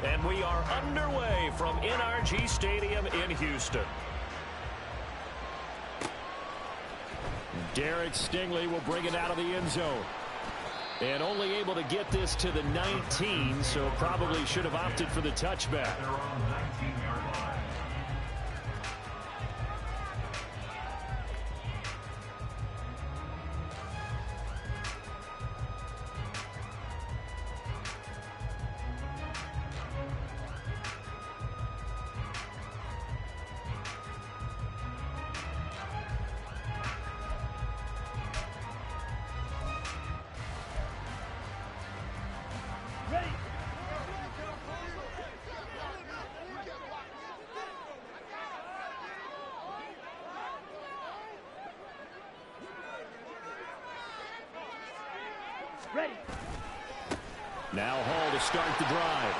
And we are underway from NRG Stadium in Houston. Derek Stingley will bring it out of the end zone. And only able to get this to the 19, so probably should have opted for the touchback. Ready. Now Hall to start the drive.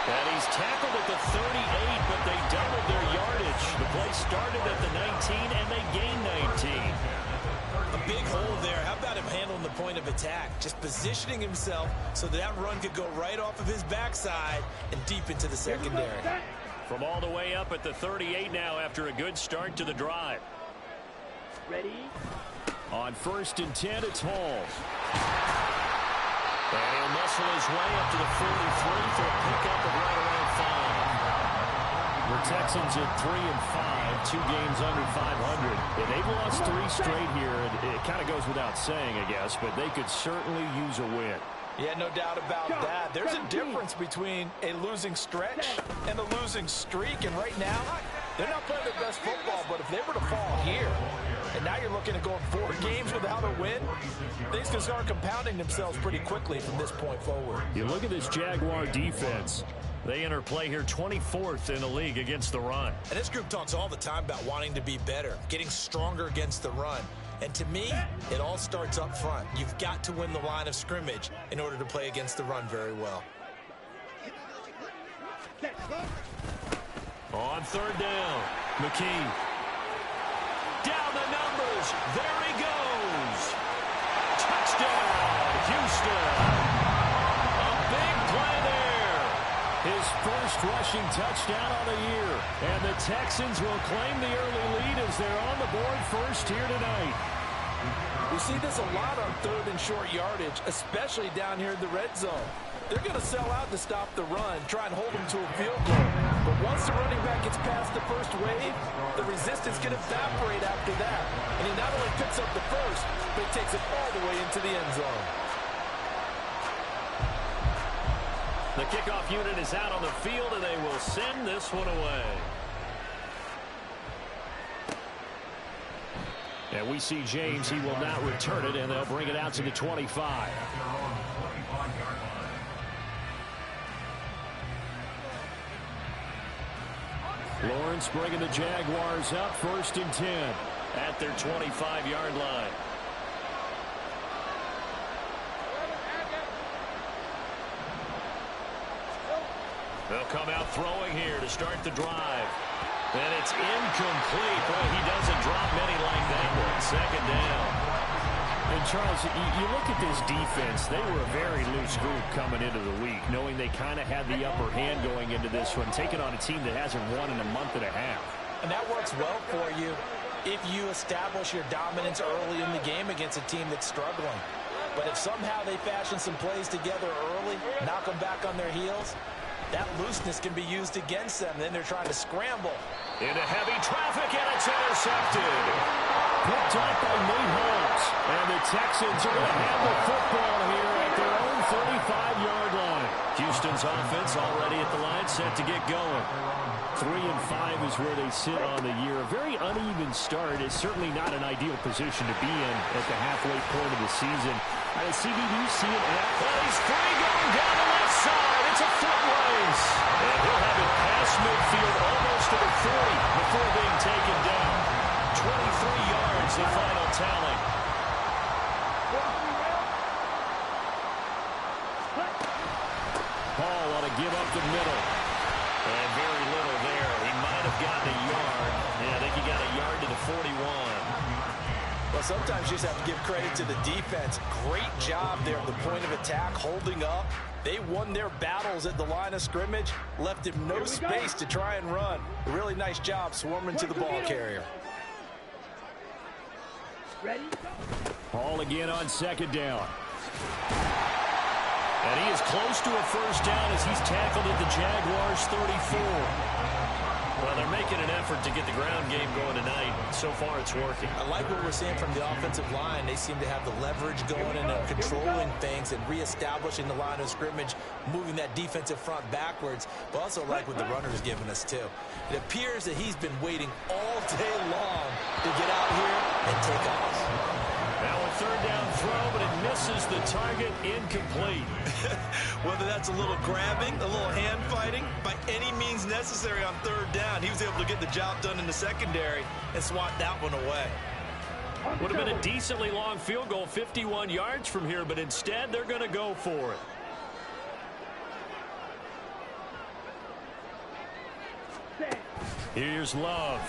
And he's tackled at the 38, but they doubled their yardage. The play started at the 19, and they gained 19. A big hole there. How about him handling the point of attack? Just positioning himself so that run could go right off of his backside and deep into the secondary. From all the way up at the 38 now after a good start to the drive. Ready. On 1st and 10, it's Hall. And he'll muscle his way up to the 43 for a pickup of right around 5. The Texans at 3-5, 2 games under 500. And they've lost 3 straight here. It kind of goes without saying, I guess, but they could certainly use a win. Yeah, no doubt about that. There's a difference between a losing stretch and a losing streak. And right now, they're not playing their best football, but if they were to fall here, and now you're looking at going 4 games without a win, things can start compounding themselves pretty quickly from this point forward. You look at this Jaguar defense. They enter play here 24th in the league against the run. And this group talks all the time about wanting to be better, getting stronger against the run. And to me, it all starts up front. You've got to win the line of scrimmage in order to play against the run very well. On 3rd down, McKee. Down the numbers. There he goes. Touchdown, Houston. A big play there. His first rushing touchdown of the year. And the Texans will claim the early lead as they're on the board first here tonight. We see this a lot on 3rd and short yardage, especially down here in the red zone. They're going to sell out to stop the run, try and hold them to a field goal. But once the running back gets past the first wave, the resistance can evaporate after that. And he not only picks up the first, but he takes it all the way into the end zone. The kickoff unit is out on the field, and they will send this one away. And we see James. He will not return it, and they'll bring it out to the 25. Lawrence bringing the Jaguars up 1st and 10 at their 25-yard line. They'll come out throwing here to start the drive. And it's incomplete. Boy, he doesn't drop many like that one. 2nd down. And, Charles, you look at this defense. They were a very loose group coming into the week, knowing they kind of had the upper hand going into this one, taking on a team that hasn't won in a month and a half. And that works well for you if you establish your dominance early in the game against a team that's struggling. But if somehow they fashion some plays together early, knock them back on their heels, that looseness can be used against them. Then they're trying to scramble. Into heavy traffic, and it's intercepted. Picked up by Nate Holmes. And the Texans are going to have the football here at their own 35-yard line. Houston's offense already at the line, set to get going. 3-5 is where they sit on the year. A very uneven start is certainly not an ideal position to be in at the halfway point of the season. CD, do you see it? Well, he's free going down the left side. It's a foot race. And he'll have it past midfield almost to the 40 before being taken down. 23 yards, the final tally. Hall on a give up the middle. And very little there. He might have gotten a yard. Yeah, I think he got a yard to the 41. Well, Well, sometimes you just have to give credit to the defense. Great job there at the point of attack, holding up. They won their battles at the line of scrimmage, left him no space to try and run. A really nice job swarming to the ball carrier. Ready? Ball again on second down. And he is close to a first down as he's tackled at the Jaguars' 34. Well, they're making an effort to get the ground game going tonight. So far, it's working. I like what we're seeing from the offensive line. They seem to have the leverage going and they're controlling things and reestablishing the line of scrimmage, moving that defensive front backwards. But also like what the runner is giving us, too. It appears that he's been waiting all day long to get out here and take off. Now a third down throw, but it misses the target, incomplete. Whether that's a little grabbing, a little hand fighting, by any means necessary on third down, he was able to get the job done in the secondary and swat that one away. Would have been a decently long field goal, 51 yards from here, but instead they're going to go for it. Here's Love.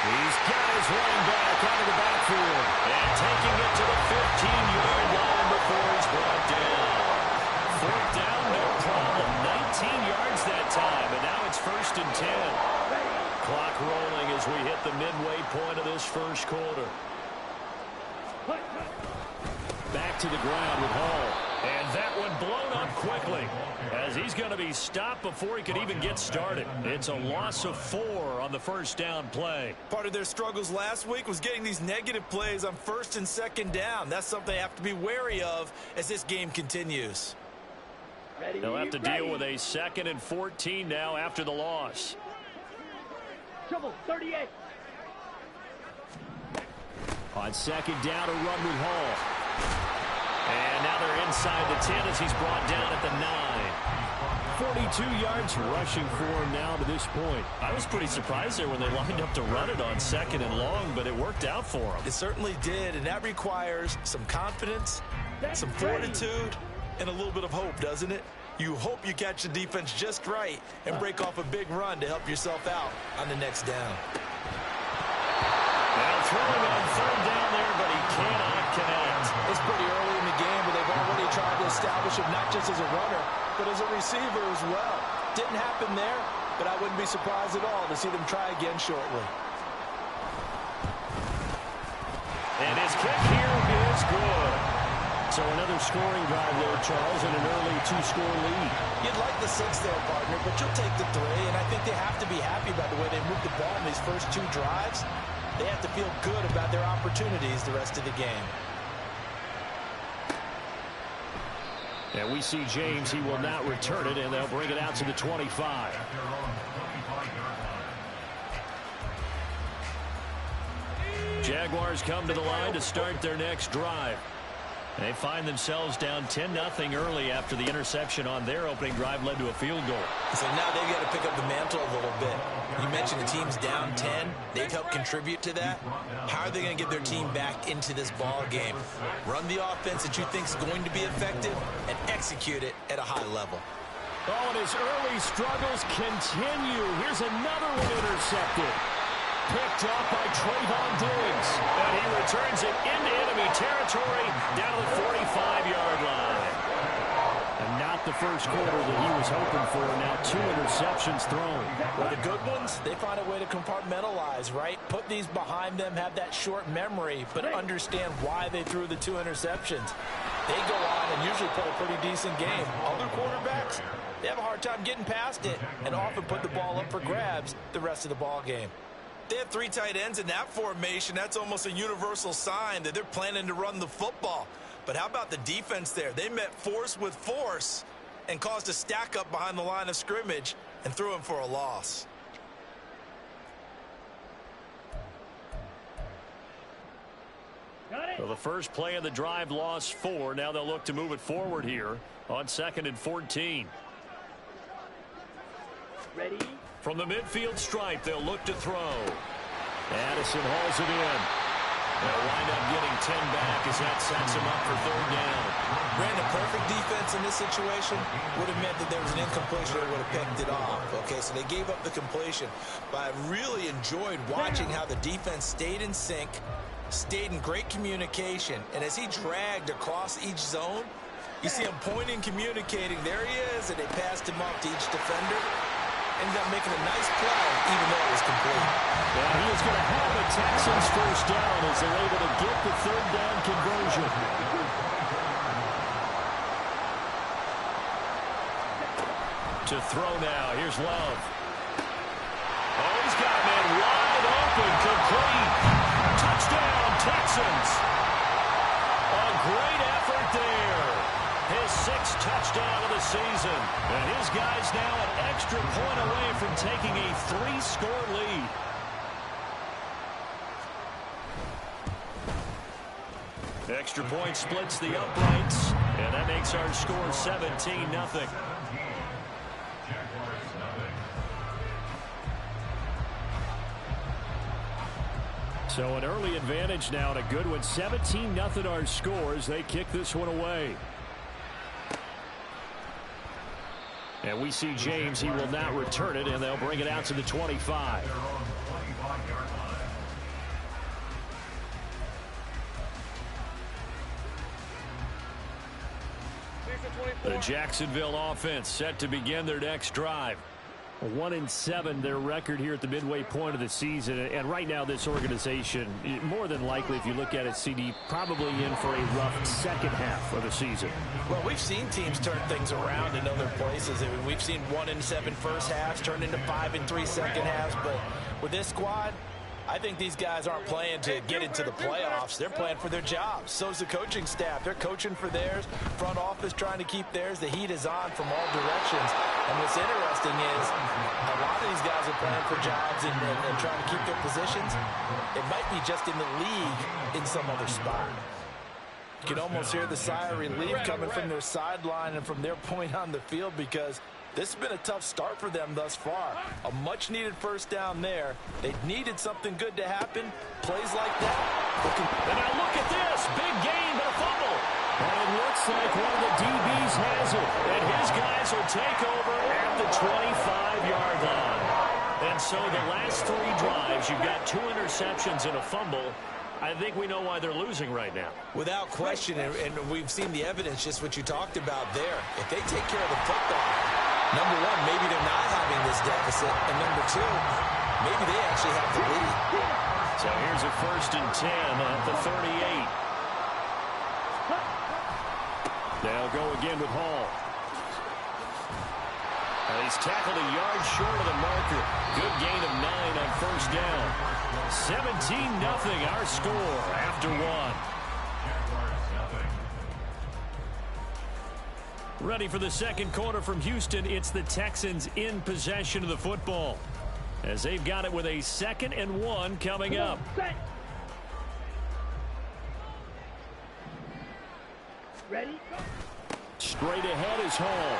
He's got his running back out of the backfield. And taking it to the 15-yard line before he's brought down. Fourth down, no problem. 19 yards that time, and now it's 1st and 10. Clock rolling as we hit the midway point of this first quarter. Back to the ground with Hall. And that one blown up quickly as he's going to be stopped before he could even get started. It's a loss of 4 on the first down play. Part of their struggles last week was getting these negative plays on 1st and 2nd down. That's something they have to be wary of as this game continues. They'll have to deal with a 2nd and 14 now after the loss. Trouble, 38. On 2nd down, a run with Hall. And now they're inside the 10 as he's brought down at the 9. 42 yards rushing for him now to this point. I was pretty surprised there when they lined up to run it on 2nd and long, but it worked out for him. It certainly did, and that requires some confidence, some fortitude, and a little bit of hope, doesn't it? You hope you catch the defense just right and break off a big run to help yourself out on the next down. Now throwing on 3rd down there, but he cannot connect. It's pretty early in the game, but they've already tried to establish him not just as a runner, but as a receiver as well. Didn't happen there, but I wouldn't be surprised at all to see them try again shortly. And his kick here is good. So another scoring drive there, Charles, and an early 2-score lead. You'd like the 6 there, partner, but you'll take the 3, and I think they have to be happy by the way they moved the ball in these first 2 drives. They have to feel good about their opportunities the rest of the game. And we see James. He will not return it, and they'll bring it out to the 25. Jaguars come to the line to start their next drive. They find themselves down 10-0 early after the interception on their opening drive led to a field goal. So now they've got to pick up the mantle a little bit. You mentioned the team's down 10. They've helped contribute to that. How are they going to get their team back into this ball game? Run the offense that you think is going to be effective and execute it at a high level. Oh, and his early struggles continue. Here's another one intercepted. Picked up by Trayvon Diggs. And he returns it into enemy territory down to the 45-yard line. And not the first quarter that he was hoping for. Now 2 interceptions thrown. Well, the good ones, they find a way to compartmentalize, right? Put these behind them, have that short memory, but understand why they threw the 2 interceptions. They go on and usually play a pretty decent game. Other quarterbacks, they have a hard time getting past it and often put the ball up for grabs the rest of the ball game. They have 3 tight ends in that formation. That's almost a universal sign that they're planning to run the football. But how about the defense there? They met force with force and caused a stack up behind the line of scrimmage and threw him for a loss. Well, the first play of the drive lost 4. Now they'll look to move it forward here on 2nd and 14. Ready? From the midfield stripe, they'll look to throw. Addison hauls it in. They'll wind up getting 10 back as that sets him up for 3rd down. Brandon, perfect defense in this situation would have meant that there was an incompletion that would have picked it off. Okay, so they gave up the completion. But I really enjoyed watching how the defense stayed in sync, stayed in great communication. And as he dragged across each zone, you see him pointing, communicating. There he is, and they passed him up to each defender. Ended up making a nice play, even though it was complete. Yeah, he is going to have the Texans first down as they're able to get the third down conversion. To throw now. Here's Love. Oh, he's got a man wide open. Complete. Touchdown, Texans. A great effort there. His sixth touchdown of the season. And his guys now an extra point away from taking a 3-score lead. Extra point splits the uprights. And that makes our score 17-0. So an early advantage now and a good one. 17-0 our scores. They kick this one away. And we see James. He will not return it, and they'll bring it out to the 25. The Jacksonville offense set to begin their next drive. 1-7 their record here at the midway point of the season, and right now this organization, more than likely if you look at it, CD, probably in for a rough second half of the season. Well, we've seen teams turn things around in other places. I mean, we've seen 1-7 first halves turn into 5-3 second halves, but with this squad, I think these guys aren't playing to get into the playoffs. They're playing for their jobs. So's the coaching staff. They're coaching for theirs. Front office trying to keep theirs. The heat is on from all directions. And what's interesting is a lot of these guys are playing for jobs and trying to keep their positions. It might be just in the league in some other spot. You can almost hear the sigh of relief coming from their sideline and from their point on the field because this has been a tough start for them thus far. A much-needed first down there. They needed something good to happen. Plays like that. And now look at this. Big gain, but a fumble. And it looks like one of the DBs has it. And his guys will take over at the 25-yard line. And so the last 3 drives, you've got 2 interceptions and a fumble. I think we know why they're losing right now. Without question, and we've seen the evidence, just what you talked about there. If they take care of the football, number one, maybe they're not having this deficit. And number two, maybe they actually have the lead. So here's a 1st and 10 at the 38. They'll go again with Hall. And he's tackled a yard short of the marker. Good gain of 9 on first down. 17-0 our score after 1. Ready for the second quarter from Houston. It's the Texans in possession of the football as they've got it with a 2nd and 1 coming up. Ready? Straight ahead is Hall.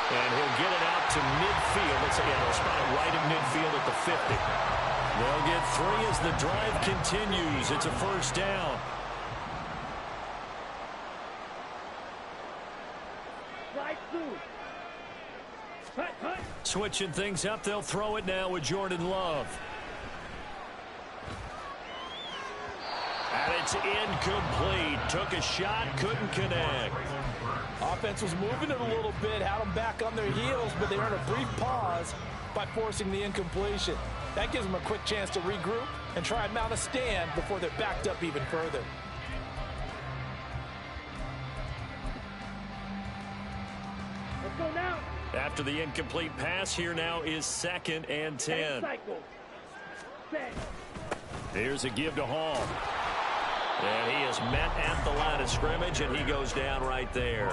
And he'll get it out to midfield. They'll spot it right in midfield at the 50. They'll get 3 as the drive continues. It's a first down. Switching things up, they'll throw it now with Jordan Love. And it's incomplete. Took a shot, couldn't connect. Offense was moving it a little bit, had them back on their heels, but they earned a brief pause by forcing the incompletion. That gives them a quick chance to regroup and try and mount a stand before they're backed up even further. Let's go now. After the incomplete pass, here now is 2nd and 10. Here's a give to Hall. And he is met at the line of scrimmage, and he goes down right there.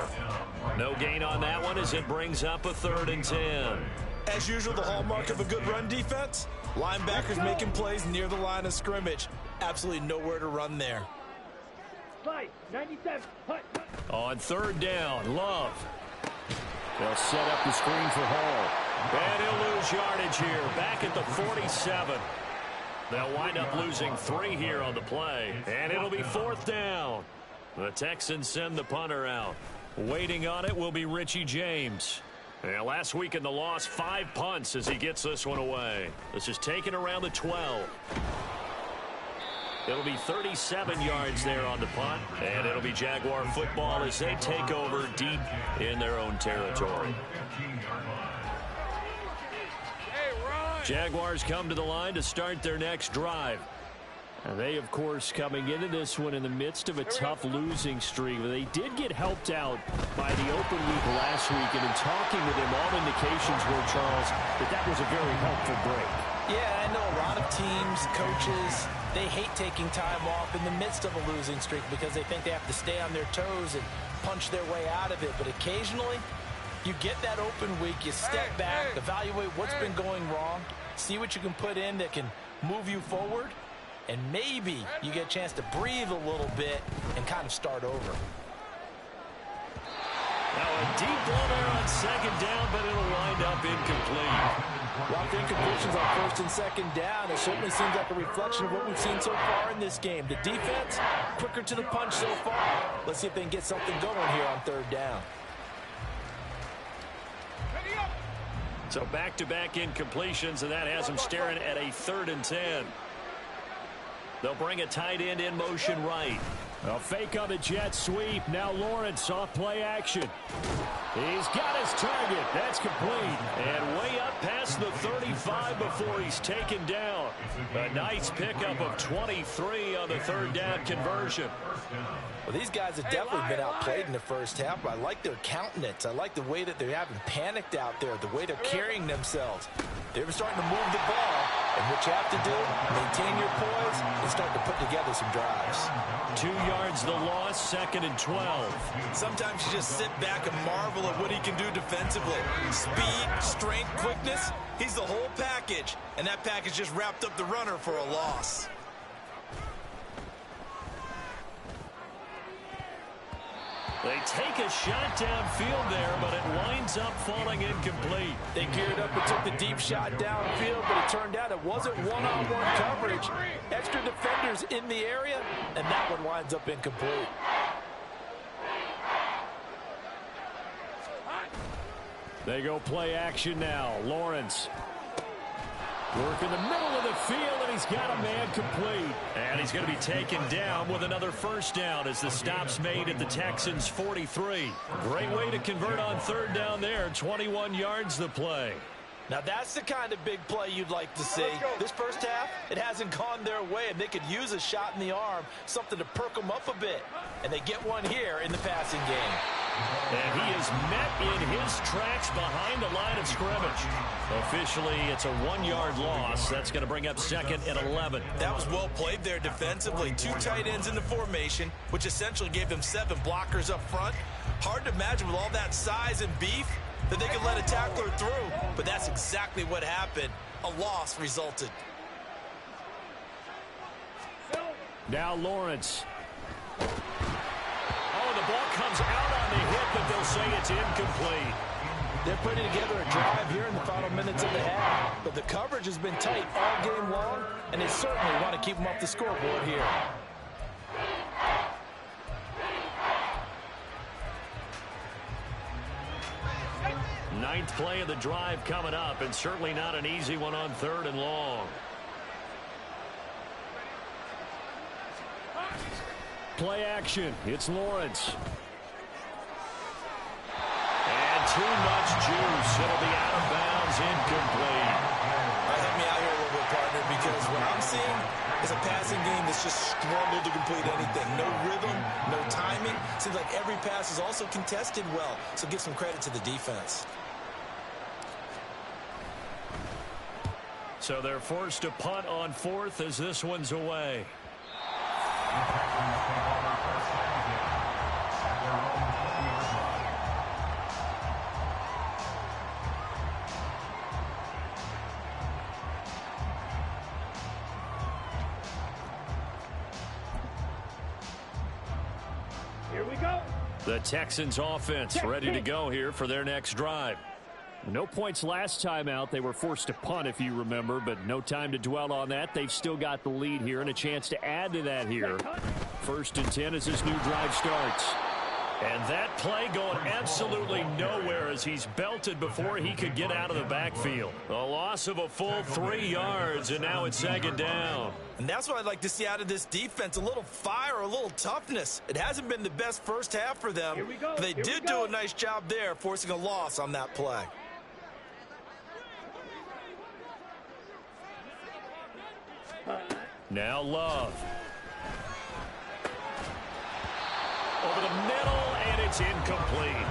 No gain on that one as it brings up a 3rd and 10. As usual, the hallmark of a good run defense, linebackers making plays near the line of scrimmage. Absolutely nowhere to run there. 97. On 3rd down, Love. They'll set up the screen for Hall. And he'll lose yardage here, back at the 47. They'll wind up losing 3 here on the play. And it'll be 4th down. The Texans send the punter out. Waiting on it will be Richie James. And last week in the loss, 5 punts as he gets this one away. This is taken around the 12. It'll be 37 yards there on the punt, and it'll be Jaguar football as they take over deep in their own territory. Jaguars come to the line to start their next drive. And they, of course, coming into this one in the midst of a tough losing streak. They did get helped out by the open week last week, and in talking with him, all indications were, Charles, that was a very helpful break. Yeah, I know a lot of teams, coaches, they hate taking time off in the midst of a losing streak because they think they have to stay on their toes and punch their way out of it. But occasionally, you get that open week, you step back, evaluate what's been going wrong, see what you can put in that can move you forward, and maybe you get a chance to breathe a little bit and kind of start over. Now a deep ball there on second down, but it'll wind up incomplete. Well, the incompletions on first and second down, it certainly seems like a reflection of what we've seen so far in this game. The defense, quicker to the punch so far. Let's see if they can get something going here on third down. So back-to-back incompletions, and that has them staring at a 3rd and 10. They'll bring a tight end in motion right. A fake on the jet sweep. Now Lawrence off play action. He's got his target. That's complete. And way up past the 35 before he's taken down. A nice pickup of 23 on the 3rd down conversion. Well, these guys have definitely been outplayed in the first half, but I like their countenance. I like the way that they're having panicked out there, the way they're carrying themselves. They're starting to move the ball, and what you have to do, maintain your poise and start to put together some drives. 2 yards the loss, 2nd and 12. Sometimes you just sit back and marvel at what he can do defensively. Speed, strength, quickness, he's the whole package, and that package just wrapped up the runner for a loss. They take a shot downfield there, but it winds up falling incomplete. They geared up and took the deep shot downfield, but it turned out it wasn't one-on-one coverage. Extra defenders in the area, and that one winds up incomplete. They go play action now. Lawrence. Work in the middle of the field, and he's got a man complete. And he's going to be taken down with another first down as the stop's made at the Texans' 43. Great way to convert on 3rd down there. 21 yards the play. Now that's the kind of big play you'd like to see. This first half, it hasn't gone their way, and they could use a shot in the arm, something to perk them up a bit. And they get one here in the passing game. And he is met in his tracks behind the line of scrimmage. Officially, it's a 1-yard loss. That's going to bring up 2nd and 11. That was well played there defensively. 2 tight ends in the formation, which essentially gave them 7 blockers up front. Hard to imagine with all that size and beef that they could let a tackler through, but that's exactly what happened. A loss resulted. Now Lawrence. Oh, the ball comes out on the hit, but they'll say it's incomplete. They're putting together a drive here in the final minutes of the half, but the coverage has been tight all game long, and they certainly want to keep them off the scoreboard here. Ninth play of the drive coming up, and certainly not an easy one on 3rd and long. Play action. It's Lawrence. And too much juice. It'll be out of bounds, incomplete. Help me out here a little bit, partner, because what I'm seeing is a passing game that's just struggled to complete anything. No rhythm, no timing. Seems like every pass is also contested well, so give some credit to the defense. So they're forced to punt on 4th as this one's away. Here we go. The Texans offense ready to go here for their next drive. No points last time out. They were forced to punt, if you remember, but no time to dwell on that. They've still got the lead here and a chance to add to that here. 1st and 10 as this new drive starts. And that play going absolutely nowhere as he's belted before he could get out of the backfield. A loss of a full 3 yards, and now it's second down. And that's what I'd like to see out of this defense, a little fire, a little toughness. It hasn't been the best first half for them, but they did do a nice job there, forcing a loss on that play. Now Love. Over the middle, and it's incomplete.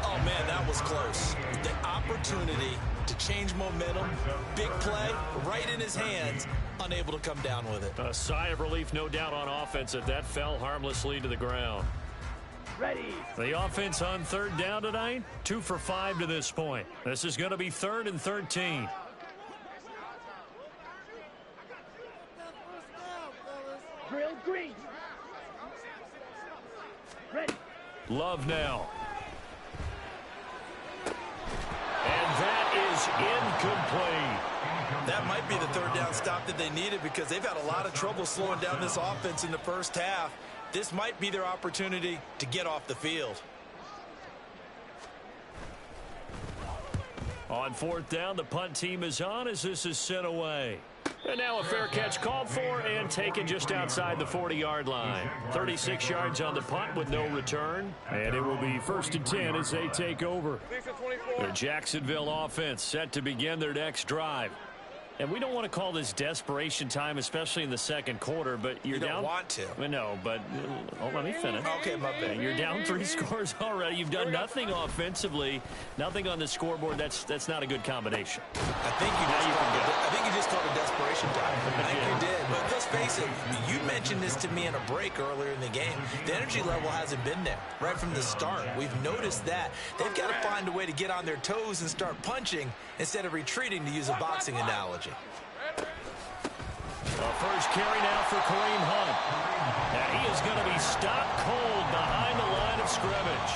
Oh, man, that was close. The opportunity to change momentum, big play, right in his hands, unable to come down with it. A sigh of relief, no doubt, on offense that that fell harmlessly to the ground. Ready. The offense on third down tonight, 2 for 5 to this point. This is going to be 3rd and 13. Drill green. Ready. Love now. And that is incomplete. That might be the third down stop that they needed because they've had a lot of trouble slowing down this offense in the first half. This might be their opportunity to get off the field. On 4th down, the punt team is on as this is sent away. And now a fair catch called for and taken just outside the 40-yard line. 36 yards on the punt with no return. And it will be 1st and 10 as they take over. The Jacksonville offense set to begin their next drive. And we don't want to call this desperation time, especially in the second quarter, but you're down. You don't want to. No, but let me finish. Okay, my bad. You're down 3 scores already. You've done nothing offensively, nothing on the scoreboard. That's not a good combination. I think you just called it desperation time. I think you did. But let's face it, you mentioned this to me in a break earlier in the game. The energy level hasn't been there right from the start. We've noticed that. They've got to find a way to get on their toes and start punching instead of retreating, to use a boxing analogy. The first carry now for Kareem Hunt. And he is going to be stopped cold behind the line of scrimmage.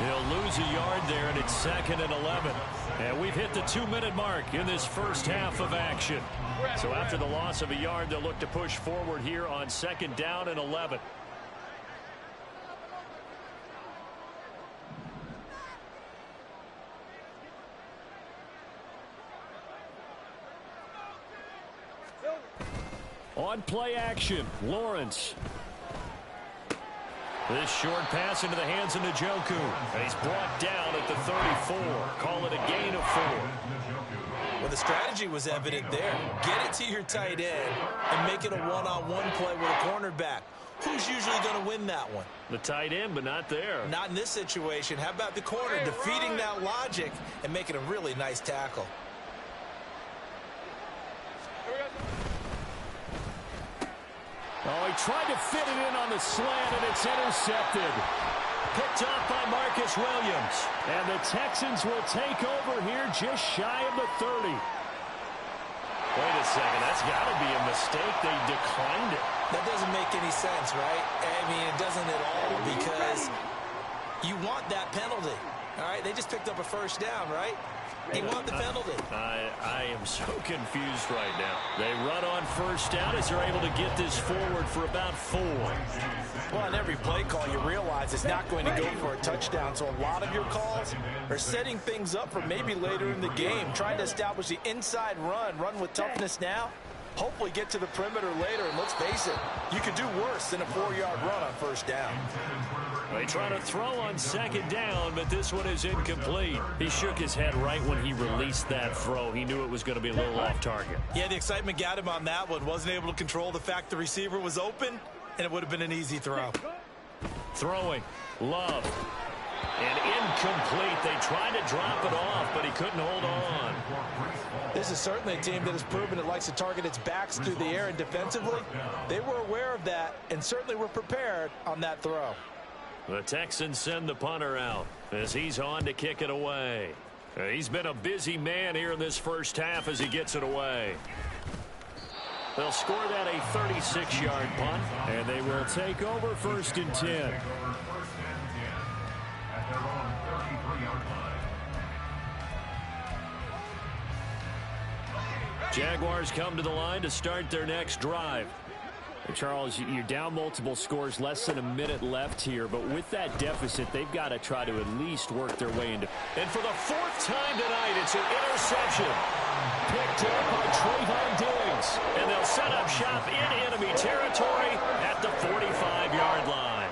He'll lose a yard there, and it's 2nd and 11. And we've hit the 2-minute mark in this first half of action. So after the loss of a yard, they'll look to push forward here on 2nd down and 11. On play action, Lawrence. This short pass into the hands of Njoku. And he's brought down at the 34. Call it a gain of 4. Well, the strategy was evident there. Get it to your tight end and make it a one-on-one play with a cornerback. Who's usually going to win that one? The tight end, but not there. Not in this situation. How about the corner defeating that logic and making a really nice tackle? Oh, he tried to fit it in on the slant, and it's intercepted. Picked off by Marcus Williams. And the Texans will take over here just shy of the 30. Wait a second. That's got to be a mistake. They declined it. That doesn't make any sense, right? I mean, it doesn't at all, because you want that penalty. All right, they just picked up a first down, right? You want the penalty. I am so confused right now. They run on first down as they're able to get this forward for about 4. Well, on every play call, you realize it's not going to go for a touchdown. So a lot of your calls are setting things up for maybe later in the game, trying to establish the inside run with toughness now. Hopefully get to the perimeter later, and let's face it, you could do worse than a 4-yard run on first down. They try to throw on 2nd down, but this one is incomplete. He shook his head right when he released that throw. He knew it was going to be a little off target. Yeah, the excitement got him on that one. Wasn't able to control the fact the receiver was open, and it would have been an easy throw. Throwing. Love. And incomplete. They tried to drop it off, but he couldn't hold on. This is certainly a team that has proven it likes to target its backs through the air, and defensively, they were aware of that and certainly were prepared on that throw. The Texans send the punter out as he's on to kick it away. He's been a busy man here in this first half as he gets it away. They'll score that a 36-yard punt, and they will take over 1st and 10. Jaguars come to the line to start their next drive. Charles, you're down multiple scores, less than a minute left here, but with that deficit, they've got to try to at least work their way into. And for the fourth time tonight, it's an interception. Picked up by Trayvon Diggs. And they'll set up shop in enemy territory at the 45-yard line.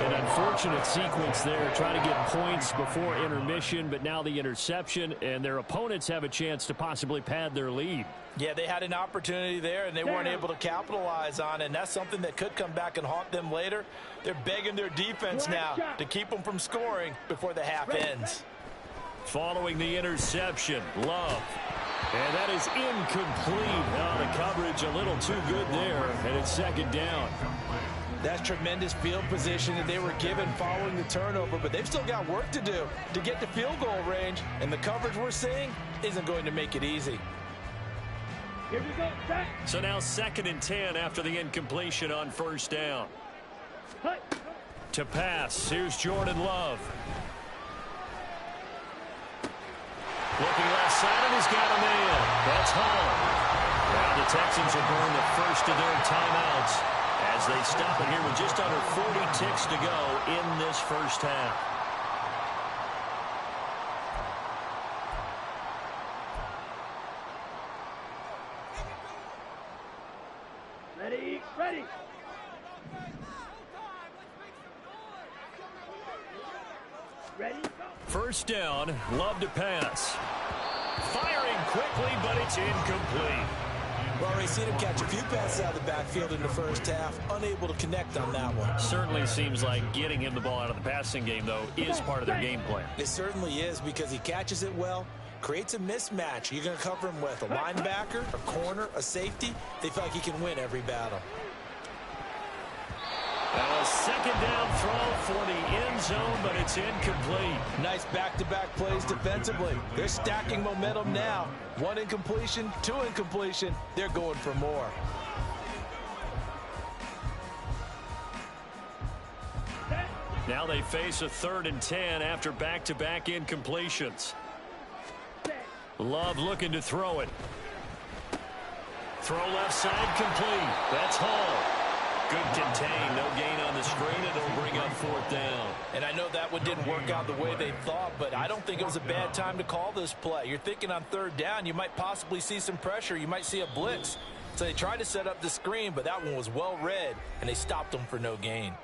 An unfortunate sequence there, trying to get points before intermission, but now the interception, and their opponents have a chance to possibly pad their lead. Yeah, they had an opportunity there, and they weren't able to capitalize on it, and that's something that could come back and haunt them later. They're begging their defense now to keep them from scoring before the half ends. Following the interception, Love. And that is incomplete. Oh, the coverage a little too good there, and it's second down. That's tremendous field position that they were given following the turnover, but they've still got work to do to get to field goal range, and the coverage we're seeing isn't going to make it easy. Here we go, set. So now 2nd and 10 after the incompletion on first down. Cut. To pass, here's Jordan Love. Looking left side, and he's got a man. That's Hall. Now the Texans will burn the first of their timeouts as they stop it here with just under 40 ticks to go in this first half. Ready, ready. Ready, go. First down, Love to pass. Firing quickly, but it's incomplete. Well, we've seen him catch a few passes out of the backfield in the first half, unable to connect on that one. Certainly seems like getting him the ball out of the passing game, though, is part of their game plan. It certainly is, because he catches it well, creates a mismatch. You're going to cover him with a linebacker, a corner, a safety. They feel like he can win every battle. A second down throw for the end zone, but it's incomplete. Nice back-to-back plays defensively. They're stacking momentum now. 1 incompletion, 2 incompletion. They're going for more. Now they face a 3rd and 10 after back-to-back incompletions. Love looking to throw it. Throw left side complete. That's Hall. Good contain, no gain on the screen, and it'll bring up 4th down. And I know that one didn't work out the way they thought, but I don't think it was a bad time to call this play. You're thinking on 3rd down, you might possibly see some pressure. You might see a blitz. So they tried to set up the screen, but that one was well read, and they stopped them for no gain.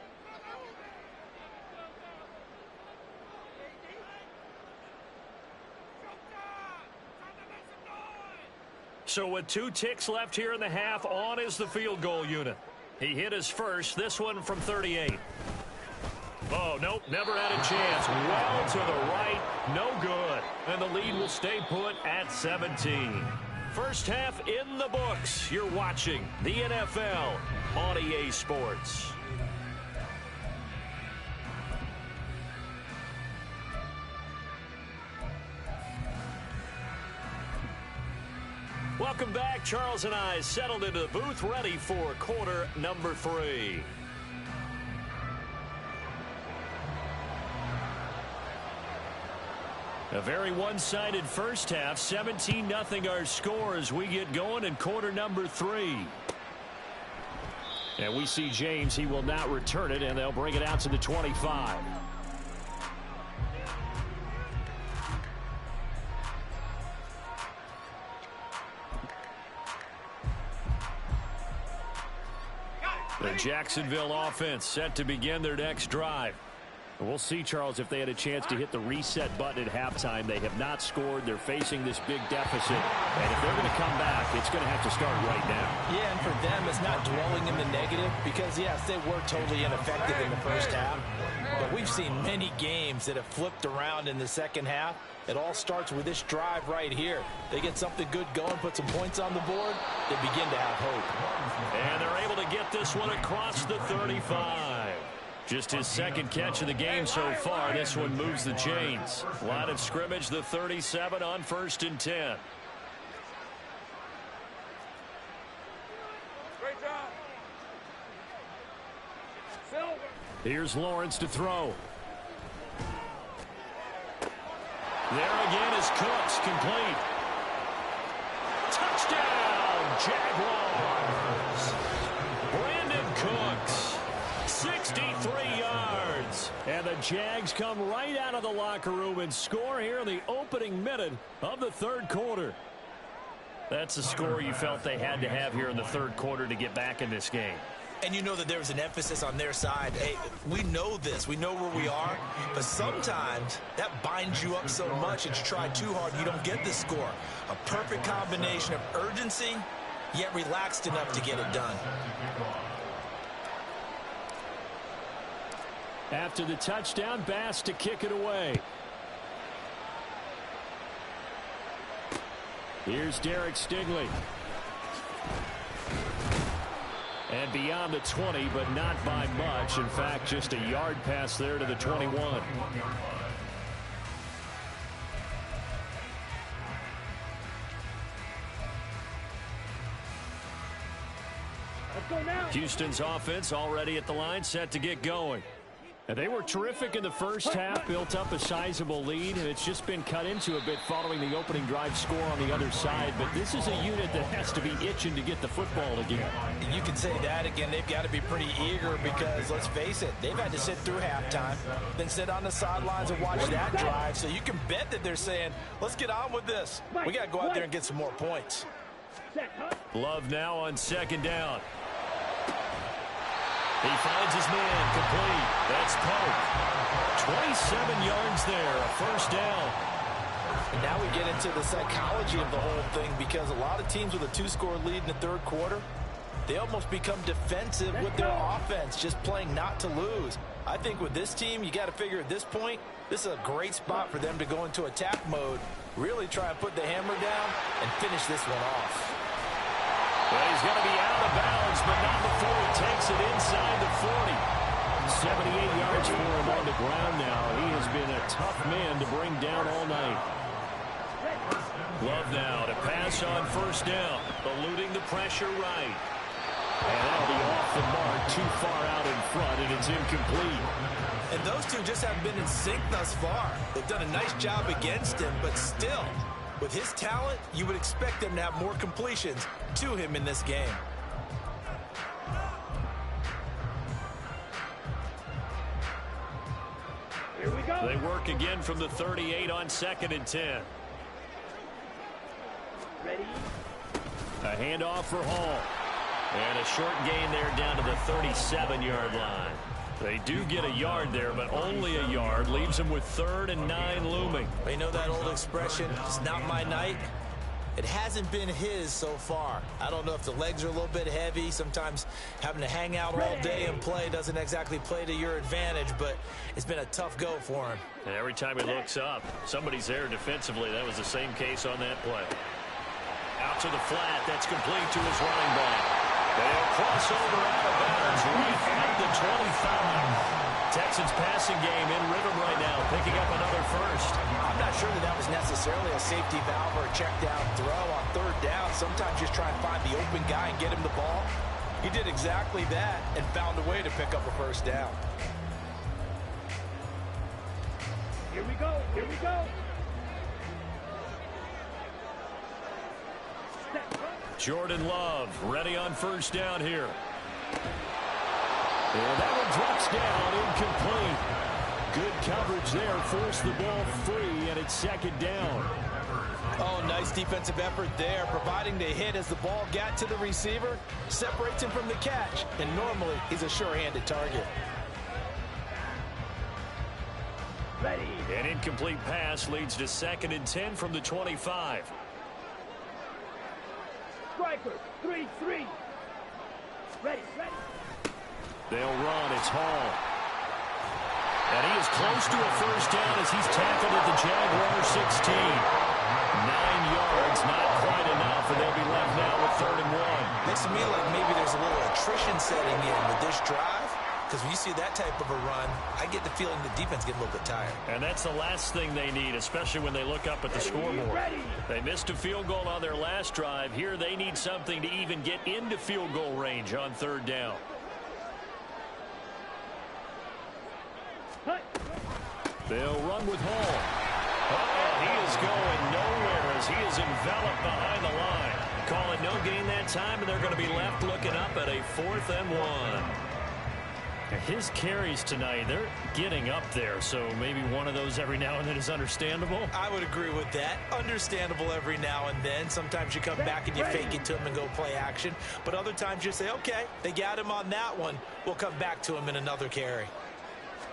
So with 2 ticks left here in the half, on is the field goal unit. He hit his first, this one from 38. Oh, nope, never had a chance. Well to the right, no good. And the lead will stay put at 17. First half in the books. You're watching the NFL on EA Sports. Welcome back. Charles and I settled into the booth, ready for quarter number 3. A very one-sided first half. 17-0 our score as we get going in quarter number 3. And we see James. He will not return it, and they'll bring it out to the 25. The Jacksonville offense set to begin their next drive. We'll see, Charles, if they had a chance to hit the reset button at halftime. They have not scored. They're facing this big deficit. And if they're going to come back, it's going to have to start right now. Yeah, and for them, it's not dwelling in the negative because, yes, they were totally ineffective in the first half. But we've seen many games that have flipped around in the second half. It all starts with this drive right here. They get something good going, put some points on the board, they begin to have hope. And they're able to get this one across the 35. Just his second catch of the game so far. This one moves the chains. Line of scrimmage, the 37 on 1st and 10. Great job. Silver. Here's Lawrence to throw. There again is Cooks, complete. Touchdown, Jaguars. the Jags come right out of the locker room and score here in the opening minute of the third quarter. That's the score you felt they had to have here in the third quarter to get back in this game. And you know that there was an emphasis on their side. Hey, we know this. We know where we are. But sometimes that binds you up so much that you try too hard and you don't get the score. A perfect combination of urgency, yet relaxed enough to get it done. After the touchdown, Bass to kick it away. Here's Derek Stingley. And beyond the 20, but not by much. In fact, just a yard pass there to the 21. Let's go now. Houston's offense already at the line, set to get going. And they were terrific in the first half, built up a sizable lead, and it's just been cut into a bit following the opening drive score on the other side. But this is a unit that has to be itching to get the football again. You can say that again. They've got to be pretty eager because, let's face it, they've had to sit through halftime, then sit on the sidelines and watch that drive. So you can bet that they're saying, let's get on with this. We got to go out there and get some more points. Love now on second down. He finds his man complete. That's Pope. 27 yards there, a first down. And now we get into the psychology of the whole thing because a lot of teams with a two-score lead in the third quarter, they almost become defensive with their offense, just playing not to lose. I think with this team, you got to figure at this point, this is a great spot for them to go into attack mode, really try and put the hammer down and finish this one off. Well, he's going to be out of bounds, but not before he takes it inside the 40. 78 yards for him on the ground now. He has been a tough man to bring down all night. Love now to pass on first down, eluding the pressure right. And that'll be off the mark, too far out in front, and it's incomplete. And those two just haven't been in sync thus far. They've done a nice job against him, but still, with his talent, you would expect him to have more completions to him in this game. Here we go. They work again from the 38 on 2nd and 10. Ready? A handoff for Hall. And a short gain there down to the 37-yard line. They do get a yard there, but only a yard. Leaves them with 3rd and 9 looming. You know that old expression, it's not my night? It hasn't been his so far. I don't know if the legs are a little bit heavy. Sometimes having to hang out all day and play doesn't exactly play to your advantage, but it's been a tough go for him. And every time he looks up, somebody's there defensively. That was the same case on that play. Out to the flat. That's complete to his running back. They'll cross over out of bounds right at the 25. Texans passing game in rhythm right now, picking up another first. I'm not sure that was necessarily a safety valve or a check down throw on 3rd down. Sometimes just try and find the open guy and get him the ball. He did exactly that and found a way to pick up a first down. Here we go. Here we go. Jordan Love ready on first down here. And that one drops down, incomplete. Good coverage there, forced the ball free, and it's 2nd down. Oh, nice defensive effort there, providing the hit as the ball got to the receiver, separates him from the catch, and normally he's a sure-handed target. Ready. An incomplete pass leads to 2nd and 10 from the 25. Striker. 3-3. Ready. Ready. They'll run. It's Hall. And he is close to a first down as he's tackled at the Jaguar 16. 9 yards, not quite enough, and they'll be left now with 3rd and 1. Looks to me like maybe there's a little attrition setting in with this drive, because when you see that type of a run, I get the feeling the defense getting a little bit tired. And that's the last thing they need, especially when they look up at the scoreboard. They missed a field goal on their last drive. Here they need something to even get into field goal range on 3rd down. They'll run with Hall. Oh, he is going nowhere as he is enveloped behind the line. Call it no gain that time, and they're going to be left looking up at a 4th and 1. His carries tonight, they're getting up there, so maybe one of those every now and then is understandable. I would agree with that. Understandable every now and then. Sometimes you come back and you fake it to him and go play action. But other times you say, okay, they got him on that one. We'll come back to him in another carry.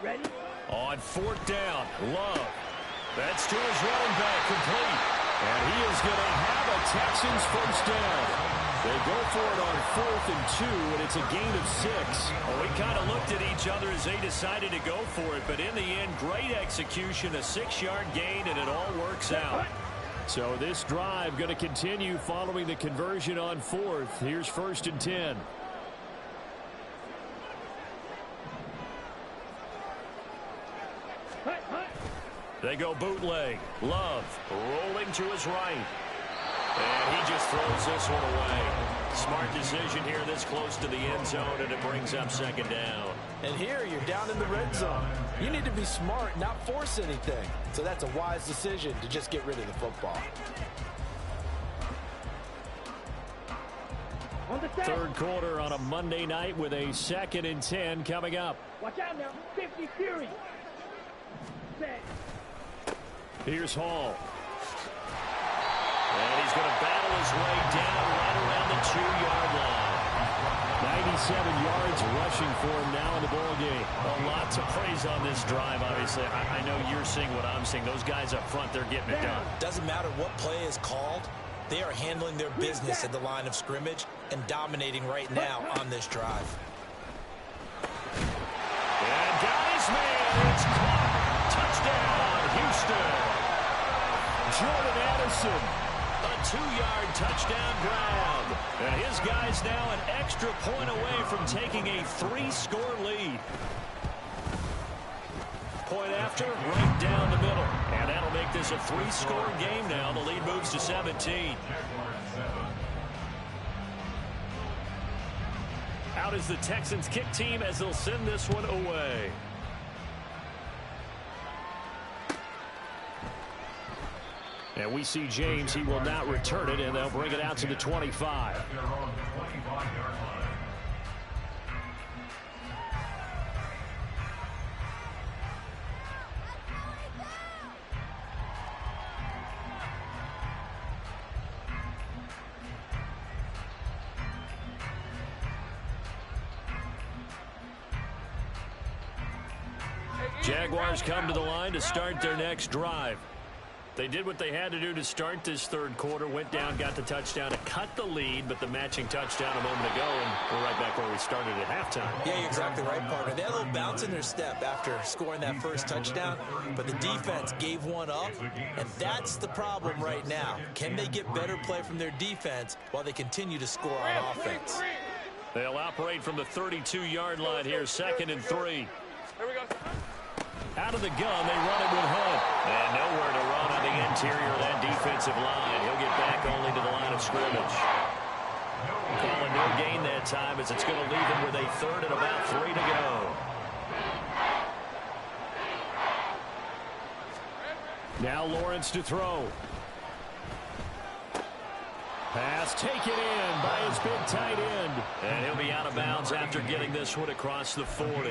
Ready? On fourth down, Love. That's to his running back, complete. And he is going to have a Texans first down. They go for it on 4th and 2, and it's a gain of 6. Well, we kind of looked at each other as they decided to go for it, but in the end, great execution, a 6-yard gain, and it all works out. So this drive going to continue following the conversion on 4th. Here's 1st and 10. They go bootleg. Love rolling to his right. And he just throws this one away. Smart decision here this close to the end zone, and it brings up 2nd down. And here you're down in the red zone. You need to be smart, not force anything. So that's a wise decision to just get rid of the football. On the set. 3rd quarter on a Monday night with a 2nd and 10 coming up. Watch out now. 50 Fury. Set. Here's Hall. And he's going to battle his way down right around the 2-yard line. 97 yards rushing for him now in the ball game. A lot to praise on this drive, obviously. I know you're seeing what I'm seeing. Those guys up front, they're getting it done. Doesn't matter what play is called. They are handling their business at the line of scrimmage and dominating right now on this drive. And got his man. It's caught. Touchdown, Houston. Jordan Addison, a 2-yard touchdown grab. And his guy's now an extra point away from taking a 3-score lead. Point after, right down the middle. And that'll make this a 3-score game now. The lead moves to 17. Out is the Texans kick team as they'll send this one away. And we see James. He will not return it, and they'll bring it out to the 25. Jaguars come to the line to start their next drive. They did what they had to do to start this 3rd quarter, went down, got the touchdown to cut the lead, but the matching touchdown a moment ago, and we're right back where we started at halftime. Yeah, you're exactly right, partner. They had a little bounce in their step after scoring that first touchdown, but the defense gave one up, and that's the problem right now. Can they get better play from their defense while they continue to score on offense? They'll operate from the 32-yard line here, 2nd and 3. Here we go. Out of the gun, they run it with Hunt. And nowhere to run on the interior of that defensive line. He'll get back only to the line of scrimmage. Calling no gain that time as it's going to leave him with a 3rd and about 3 to go. Now Lawrence to throw. Pass taken in by his big tight end. And he'll be out of bounds after getting this one across the 40.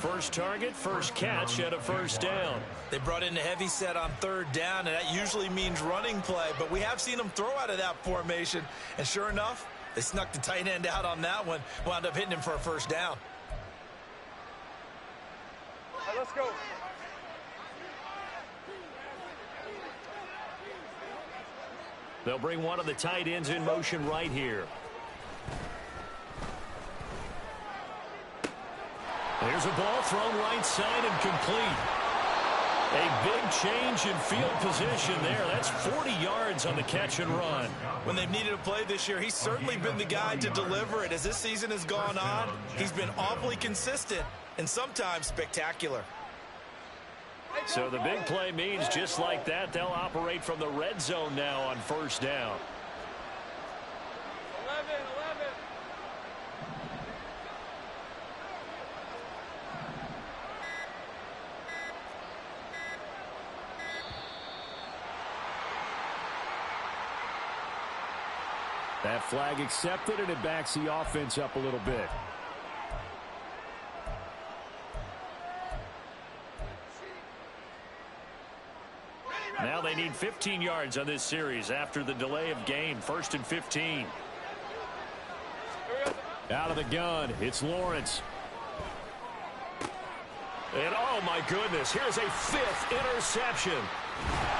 First target, first catch, and a 1st down. They brought in a heavy set on 3rd down, and that usually means running play. But we have seen them throw out of that formation. And sure enough, they snuck the tight end out on that one. Wound up hitting him for a 1st down. All right, let's go. They'll bring one of the tight ends in motion right here. There's a ball thrown right side and complete. A big change in field position there. That's 40 yards on the catch and run. When they've needed a play this year, he's certainly been the guy to deliver it. As this season has gone on, he's been awfully consistent and sometimes spectacular. So the big play means just like that, they'll operate from the red zone now on 1st down. 11. That flag accepted, and it backs the offense up a little bit. Now they need 15 yards on this series after the delay of game. 1st and 15. Out of the gun, it's Lawrence. And oh my goodness, here's a 5th interception.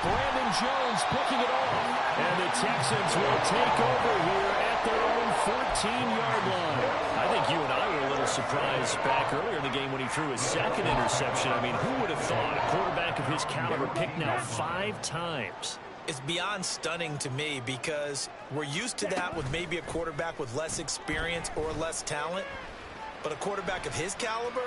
Brandon Jones picking it off. And the Texans will take over here at their own 14-yard line. I think you and I were a little surprised back earlier in the game when he threw his 2nd interception. I mean, who would have thought a quarterback of his caliber picked now 5 times? It's beyond stunning to me because we're used to that with maybe a quarterback with less experience or less talent. But a quarterback of his caliber,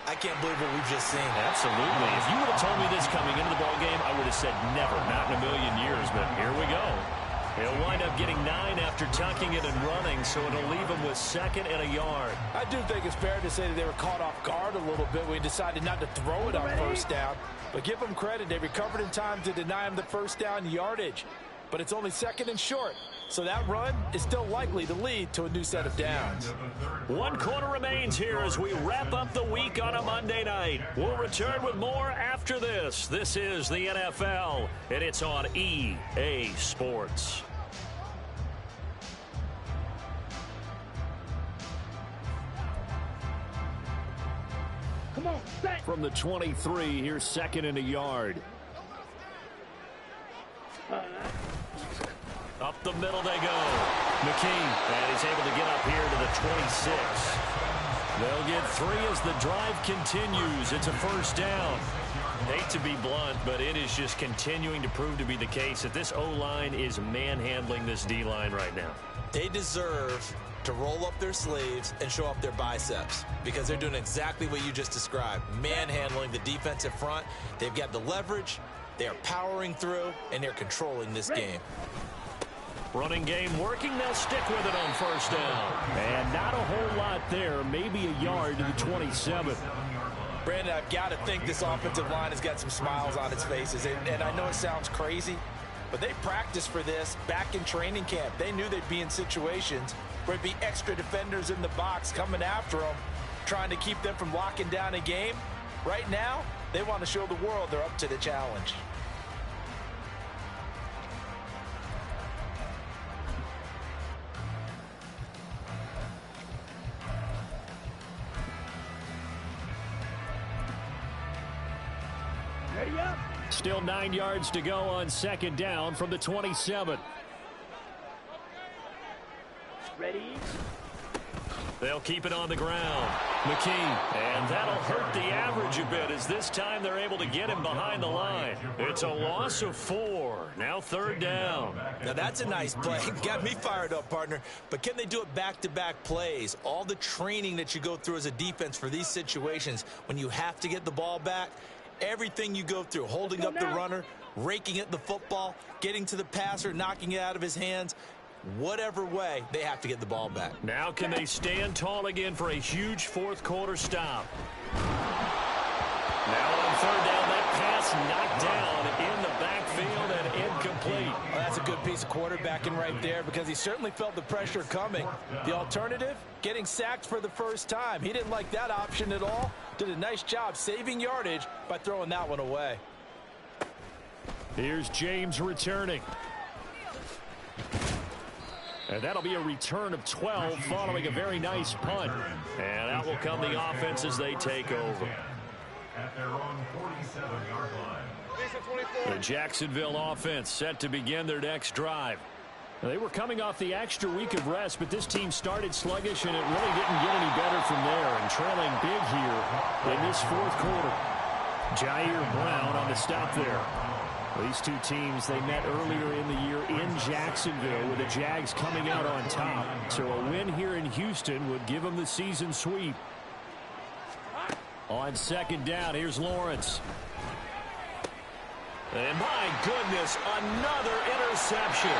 I can't believe what we've just seen. Absolutely. If you would have told me this coming into the ballgame, I would have said never, not in a million years. But here we go. He'll wind up getting 9 after tucking it and running, so it'll leave him with 2nd and a yard. I do think it's fair to say that they were caught off guard a little bit when he decided not to throw it on 1st down. But give them credit. They recovered in time to deny him the 1st down yardage. But it's only 2nd and short. So that run is still likely to lead to a new set of downs. 1 quarter remains here as we wrap up the week on a Monday night. We'll return with more after this. This is the NFL, and it's on EA Sports. Come on, set. From the 23, here's 2nd and a yard. Up the middle they go. McKee, and he's able to get up here to the 26. They'll get 3 as the drive continues. It's a 1st down. Hate to be blunt, but it is just continuing to prove to be the case that this O-line is manhandling this D-line right now. They deserve to roll up their sleeves and show off their biceps because they're doing exactly what you just described, manhandling the defensive front. They've got the leverage, they are powering through, and they're controlling this game. Running game working. They'll stick with it on 1st down. And not a whole lot there. Maybe a yard to the 27. Brandon, I've got to think this offensive line has got some smiles on its faces. And I know it sounds crazy, but they practiced for this back in training camp. They knew they'd be in situations where there'd be extra defenders in the box coming after them, trying to keep them from locking down a game. Right now, they want to show the world they're up to the challenge. Ready up. Still 9 yards to go on 2nd down from the 27. Ready. They'll keep it on the ground. McKee, and that'll hurt the average a bit as this time they're able to get him behind the line. It's a loss of 4. Now 3rd down. Now that's a nice play. Got me fired up, partner. But can they do it back-to-back plays? All the training that you go through as a defense for these situations, when you have to get the ball back, everything you go through, holding up the runner, raking at the football, getting to the passer, knocking it out of his hands, whatever way, they have to get the ball back. Now can they stand tall again for a huge 4th quarter stop? Now on 3rd down, that pass knocked down in the backfield and incomplete. Well, that's a good piece of quarterbacking right there because he certainly felt the pressure coming. The alternative, getting sacked for the 1st time. He didn't like that option at all. Did a nice job saving yardage by throwing that one away. Here's James returning. And that'll be a return of 12 following a very nice punt. And out will come the offense as they take over. At their own 47-yard line. The Jacksonville offense set to begin their next drive. They were coming off the extra week of rest, but this team started sluggish, and it really didn't get any better from there. And trailing big here in this 4th quarter. Jair Brown on the stop there. These two teams, they met earlier in the year in Jacksonville with the Jags coming out on top. So a win here in Houston would give them the season sweep. On 2nd down, here's Lawrence. And my goodness, another interception.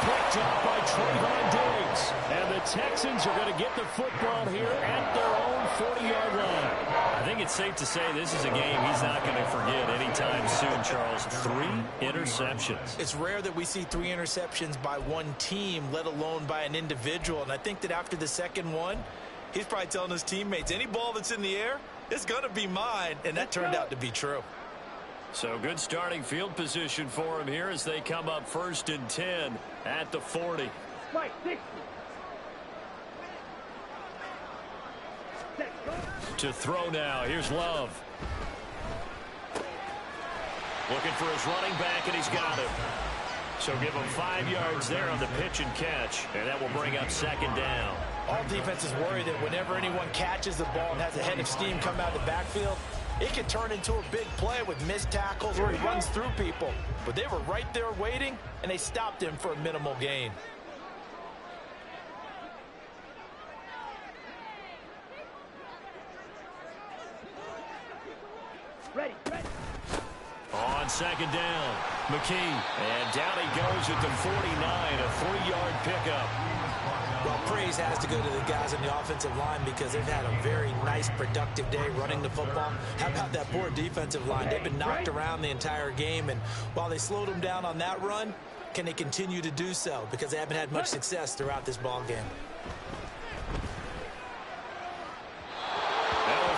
Picked up by Trayvon Diggs. And the Texans are going to get the football here at their own 40-yard line. I think it's safe to say this is a game he's not going to forget anytime soon, Charles. 3 interceptions. It's rare that we see 3 interceptions by one team, let alone by an individual. And I think that after the 2nd one, he's probably telling his teammates, any ball that's in the air, it's going to be mine. And that turned out to be true. So good starting field position for him here as they come up 1st and 10 at the 40. Right, 60. To throw now. Here's Love. Looking for his running back, and he's got him. So give him 5 yards there on the pitch and catch, and that will bring up 2nd down. All defenses worry that whenever anyone catches the ball and has a head of steam come out of the backfield, it can turn into a big play with missed tackles or he runs through people. But they were right there waiting, and they stopped him for a minimal gain. Ready. On 2nd down, McKee. And down he goes at the 49, a 3-yard pickup. Well, praise has to go to the guys on the offensive line because they've had a very nice, productive day running the football. How about that poor defensive line? They've been knocked around the entire game, and while they slowed them down on that run, can they continue to do so? Because they haven't had much success throughout this ball game.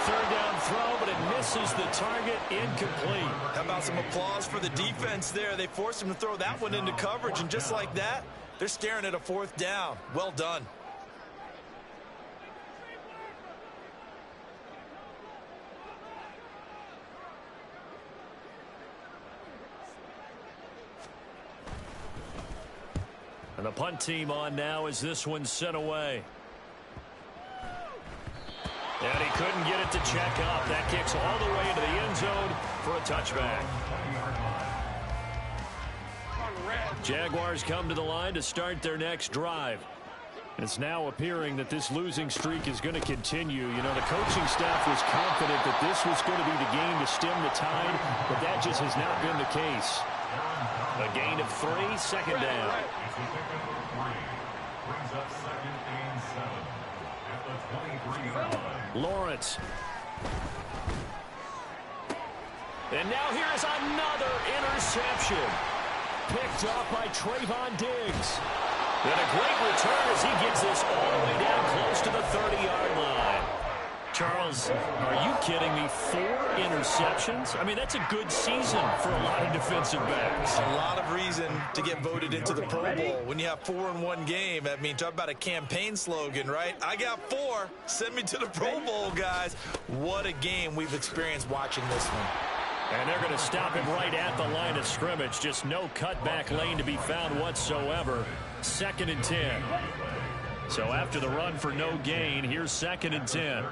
Third down throw, but it misses the target, incomplete. How about some applause for the defense there? They forced him to throw that one into coverage, and just like that, they're staring at a 4th down. Well done. And the punt team on now as this one's sent away. And he couldn't get it to check up. That kicks all the way into the end zone for a touchback. Jaguars come to the line to start their next drive. It's now appearing that this losing streak is going to continue. You know, the coaching staff was confident that this was going to be the game to stem the tide, but that just has not been the case. A gain of 3, 2nd down. Brings up 2nd and 7 at the 23-yard line. Lawrence. And now here is another interception. Picked off by Trayvon Diggs. And a great return as he gets this all the way down close to the 30-yard line. Charles, are you kidding me? 4 interceptions? I mean, that's a good season for a lot of defensive backs. A lot of reason to get voted into the Pro Bowl. When you have 4 in one game, I mean, talk about a campaign slogan, right? I got 4. Send me to the Pro Bowl, guys. What a game we've experienced watching this one. And they're going to stop him right at the line of scrimmage. Just no cutback lane to be found whatsoever. 2nd and 10. So after the run for no gain, here's 2nd and 10.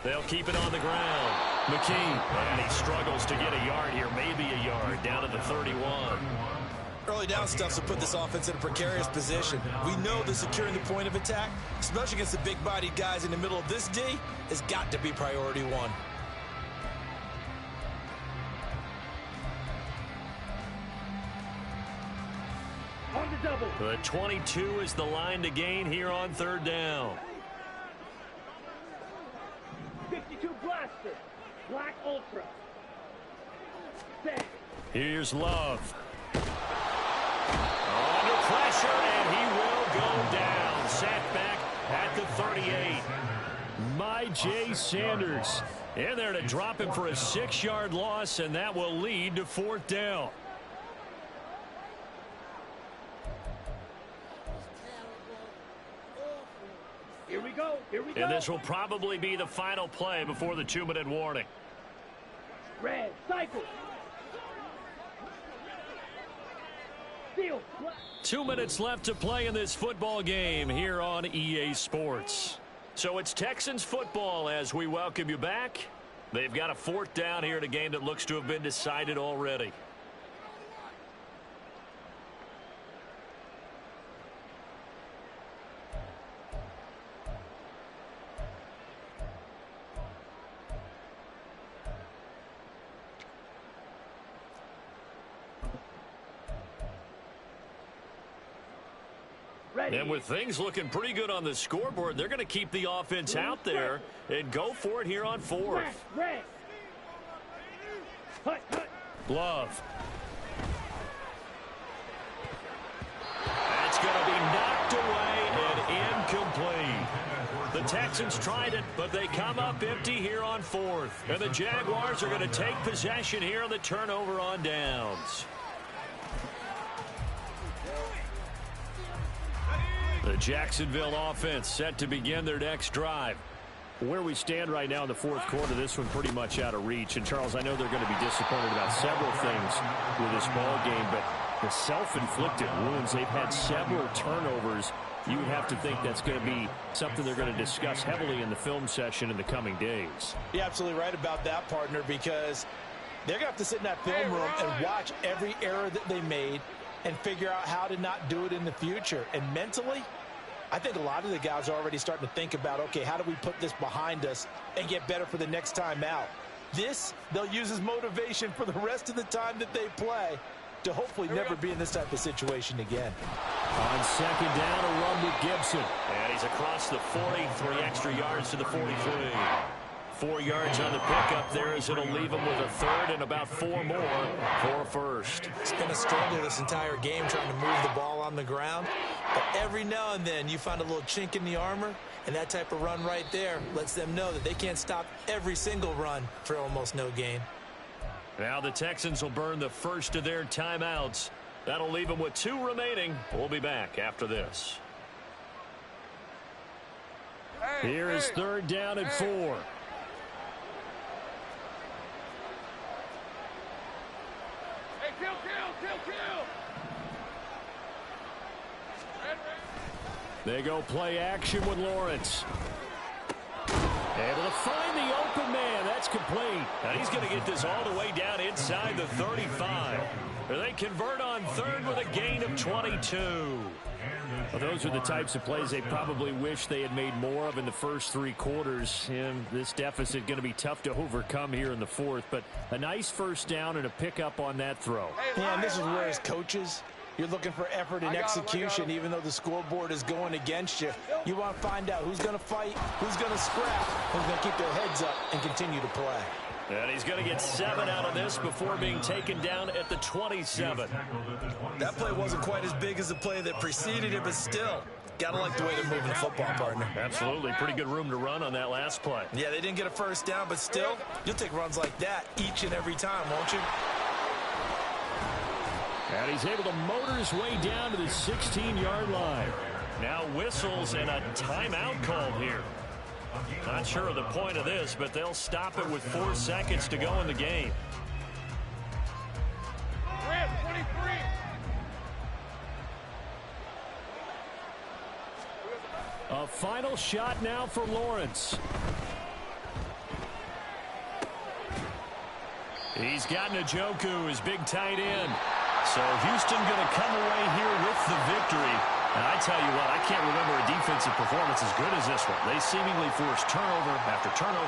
They'll keep it on the ground. McKee, and he struggles to get a yard here, maybe a yard, down to the 31. Early down stuff to put this offense in a precarious position. We know that securing the point of attack, especially against the big-bodied guys in the middle of this D, has got to be priority 1. On the double. The 22 is the line to gain here on 3rd down. 52 blaster. Black Ultra. Set. Here's Love. Under pressure, and he will go down. Sat back at the 38. Myjai Sanders in there to drop him for a 6-yard loss, and that will lead to 4th down. Here we go. And this will probably be the final play before the 2-minute warning. Red, cycle. Field. 2 minutes left to play in this football game here on EA Sports. So it's Texans football as we welcome you back. They've got a 4th down here in a game that looks to have been decided already. And with things looking pretty good on the scoreboard, they're going to keep the offense out there and go for it here on 4th. Red. Love. That's going to be knocked away and incomplete. The Texans tried it, but they come up empty here on 4th. And the Jaguars are going to take possession here on the turnover on downs. The Jacksonville offense set to begin their next drive. Where we stand right now in the 4th quarter, this one pretty much out of reach. And, Charles, I know they're going to be disappointed about several things with this ball game, but the self-inflicted wounds, they've had several turnovers. You would have to think that's going to be something they're going to discuss heavily in the film session in the coming days. You're absolutely right about that, partner, because they're going to have to sit in that film room and watch every error that they made and figure out how to not do it in the future. And mentally, I think a lot of the guys are already starting to think about, okay, how do we put this behind us and get better for the next time out? This, they'll use as motivation for the rest of the time that they play to hopefully never be in this type of situation again. On 2nd down, a run with Gibson. And he's across the 40, 3 extra yards to the 43. 4 yards on the pickup there as it'll leave him with a 3rd and about 4 more for a first. It's been a struggle this entire game trying to move the ball on the ground. But every now and then you find a little chink in the armor, and that type of run right there lets them know that they can't stop every single run for almost no gain. Now the Texans will burn the first of their timeouts. That'll leave them with 2 remaining. We'll be back after this. Here is 3rd down and 4. They go play action with Lawrence. Able to find the open man. That's complete. And he's going to get this all the way down inside the 35. They convert on 3rd with a gain of 22. Well, those are the types of plays they probably wish they had made more of in the first 3 quarters. And this deficit going to be tough to overcome here in the 4th. But a nice first down and a pickup on that throw. Yeah, and this is where as coaches, you're looking for effort and execution, even though the scoreboard is going against you. You want to find out who's going to fight, who's going to scrap, who's going to keep their heads up and continue to play. And he's going to get 7 out of this before being taken down at the 27. That play wasn't quite as big as the play that preceded it, but still, gotta like the way they're moving the football, partner. Absolutely. Pretty good room to run on that last play. Yeah, they didn't get a first down, but still, you'll take runs like that each and every time, won't you? And he's able to motor his way down to the 16-yard line. Now whistles and a timeout call here. Not sure of the point of this, but they'll stop it with 4 seconds to go in the game. A final shot now for Lawrence. He's got Njoku, his big tight end. So Houston going to come away here with the victory. And I tell you what, I can't remember a defensive performance as good as this one. They seemingly forced turnover after turnover